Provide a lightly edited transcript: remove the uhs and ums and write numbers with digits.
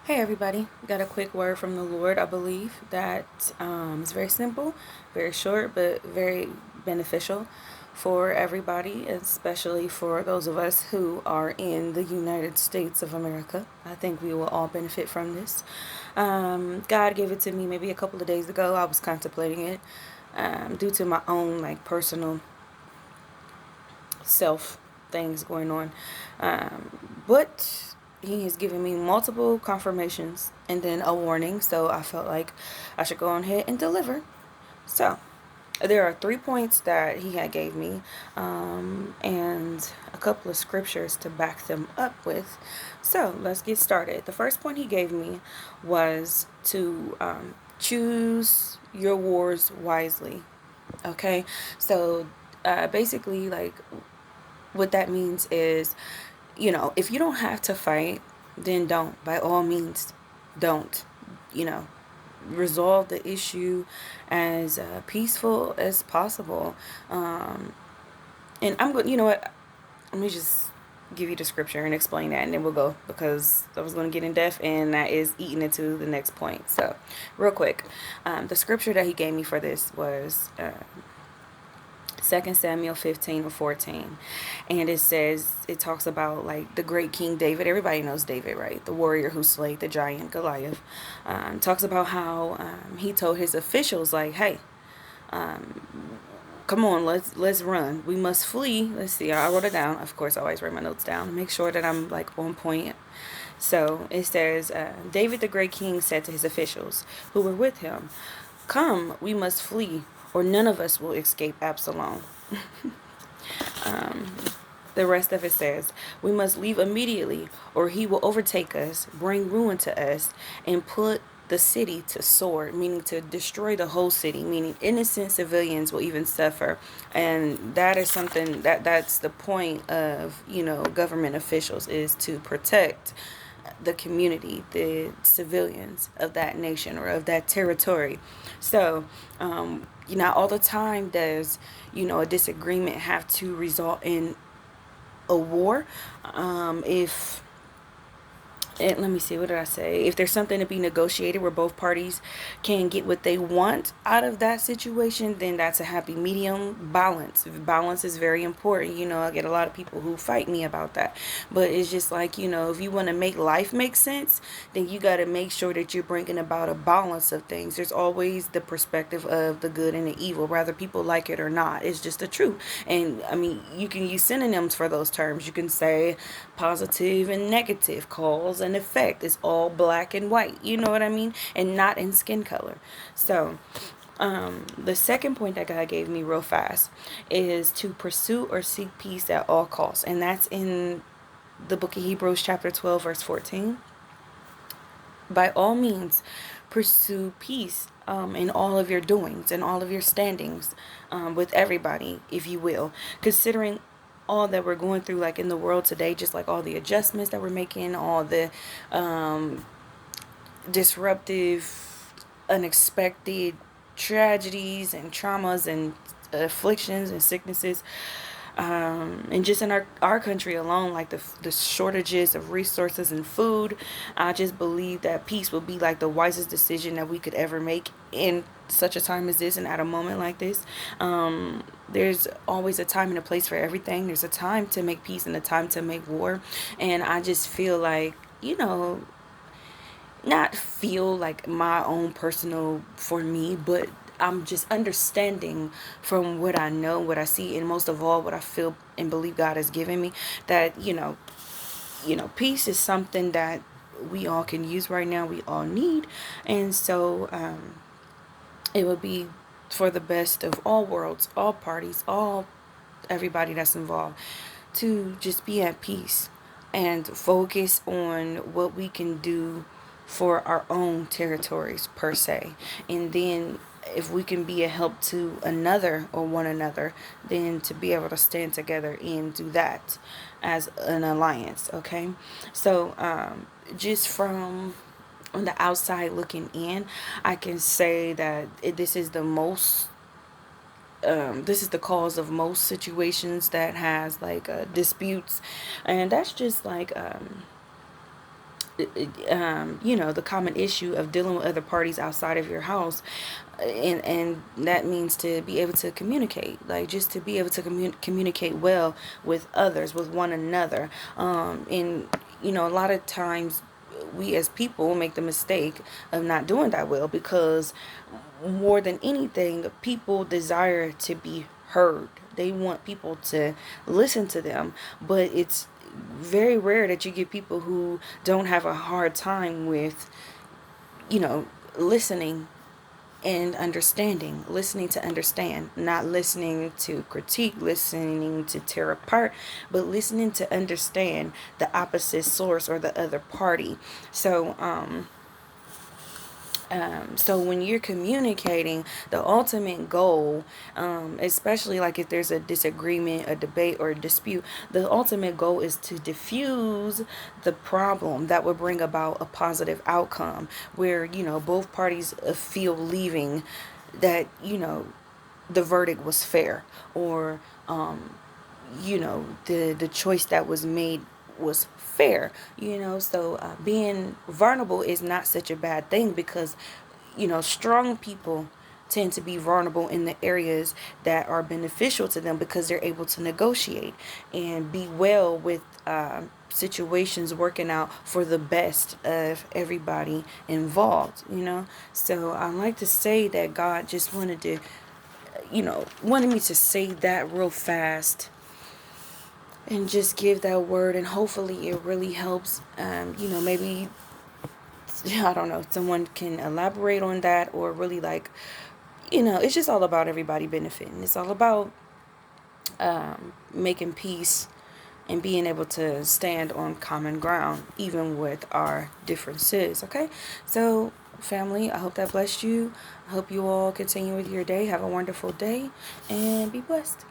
Hey everybody, got a quick word from the Lord. I believe that is very simple, very short, but very beneficial for everybody, especially for those of us who are in the United States of America. I think we will all benefit from this. God gave it to me maybe a couple of days ago. I was contemplating it due to my own personal self things going on. But he has given me multiple confirmations and then a warning, so I felt like I should go on ahead and deliver. So there are 3 points that he had gave me, and a couple of scriptures to back them up with. So let's get started. The first point he gave me was to choose your wars wisely. Okay, so basically, what that means is, if you don't have to fight, then don't. By all means, don't. You know, resolve the issue as peaceful as possible. And I'm going. You know what? Let me just give you the scripture and explain that, and then we'll go because I was going to get in depth, and that is eating into the next point. So, real quick, the scripture that he gave me for this was 2 Samuel 15 or 14. And it talks about like the great King David. Everybody knows David, right? The warrior who slayed the giant Goliath. Talks about how he told his officials, like, hey, come on, let's run. We must flee. Let's see, I wrote it down. Of course, I always write my notes down. Make sure that I'm like on point. So it says, David the great king said to his officials who were with him, come, we must flee, or none of us will escape Absalom. The rest of it says, we must leave immediately, or he will overtake us, bring ruin to us, and put the city to sword, meaning to destroy the whole city, meaning innocent civilians will even suffer. And that is something that's the point of, government officials, is to protect the community, the civilians of that nation or of that territory. So, all the time does, a disagreement have to result in a war. If and let me see, what did I say? If there's something to be negotiated where both parties can get what they want out of that situation, then that's a happy medium. Balance is very important. I get a lot of people who fight me about that. But it's just like, if you want to make life make sense, then you got to make sure that you're bringing about a balance of things. There's always the perspective of the good and the evil, whether people like it or not. It's just the truth. And I mean, you can use synonyms for those terms. You can say positive and negative, cause and effect. It's all black and white. You know what I mean? And not in skin color. So, the second point that God gave me real fast is to pursue or seek peace at all costs. And that's in the book of Hebrews, chapter 12, verse 14. By all means, pursue peace in all of your doings and all of your standings with everybody, if you will. Considering all that we're going through, like in the world today, just like all the adjustments that we're making, all the disruptive, unexpected tragedies and traumas and afflictions and sicknesses, and just in our country alone, like the shortages of resources and food. I just believe that peace will be like the wisest decision that we could ever make in such a time as this and at a moment like this. There's always a time and a place for everything. There's a time to make peace and a time to make war. And I just feel like, not feel like my own personal for me, but I'm just understanding from what I know, what I see, and most of all, what I feel and believe God has given me, that, peace is something that we all can use right now, we all need. And so, it would be for the best of all worlds, all parties, everybody that's involved, to just be at peace and focus on what we can do for our own territories per se. And then if we can be a help to another or one another, then to be able to stand together and do that as an alliance. Okay, so just from on the outside looking in, I can say that this is the cause of most situations that has like disputes. And that's just like the common issue of dealing with other parties outside of your house. And that means to be able to communicate, like just to be able to communicate well with others, with one another. And a lot of times we as people make the mistake of not doing that well, because more than anything, people desire to be heard. They want people to listen to them, but it's very rare that you get people who don't have a hard time with, you know, listening and understanding, listening to understand, not listening to critique, listening to tear apart, but listening to understand the opposite source or the other party. So when you're communicating, the ultimate goal, especially like if there's a disagreement, a debate, or a dispute, the ultimate goal is to diffuse the problem that would bring about a positive outcome where, both parties feel leaving that, the verdict was fair, or the choice that was made was fair. So being vulnerable is not such a bad thing, because strong people tend to be vulnerable in the areas that are beneficial to them, because they're able to negotiate and be well with situations working out for the best of everybody involved. So I like to say that God just wanted me to say that real fast and just give that word, and hopefully it really helps. Maybe, I don't know, someone can elaborate on that, or really, like, it's just all about everybody benefiting. It's all about making peace and being able to stand on common ground, even with our differences. Okay, so family, I hope that blessed you. I hope you all continue with your day. Have a wonderful day and be blessed.